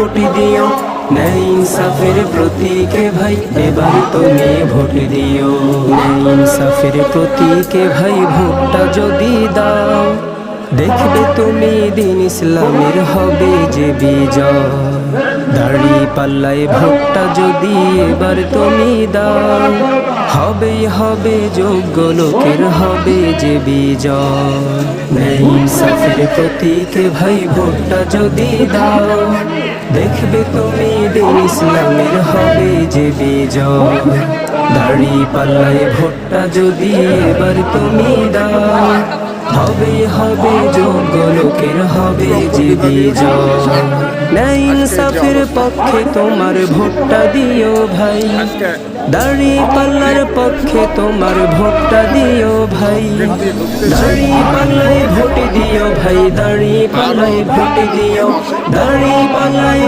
Vote দিও, ন্যায় ইনসাফের প্রতীকে ভাই এবার তুমি ভোট দিও। ন্যায় ইনসাফের প্রতীকে ভাই ভোটটা যদি দাও, দেখবে তুমি দিন ইসলামের হবে যে বিজয়। দাড়ি পাল্লায় ভোটটা যদি এবার তুমি দাও, হবেই হবে যোগ্য লোকের হবে যে বিজয়। ন্যায় ইনসাফের প্রতীকে ভাই ভোটটা যদি দাও, দেখবে তুমি দিন ইসলামের হবে যে বিজয়। দাড়ি পাল্লায় ভোটটা যদি এবার তুমি দাও, হবেই হবে যোগ্য লোকের হবে যে বিজয়। ন্যায় ইনসাফের পক্ষে তোমার ভোটটা দিও ভাই, দাড়ি পাল্লার পক্ষে তোমার ভোটটা দিও ভাই। দাড়ি পাল্লায় ভোট দিও ভাই, দাড়ি পাল্লায় ভোট দিও, দাড়ি পাল্লায়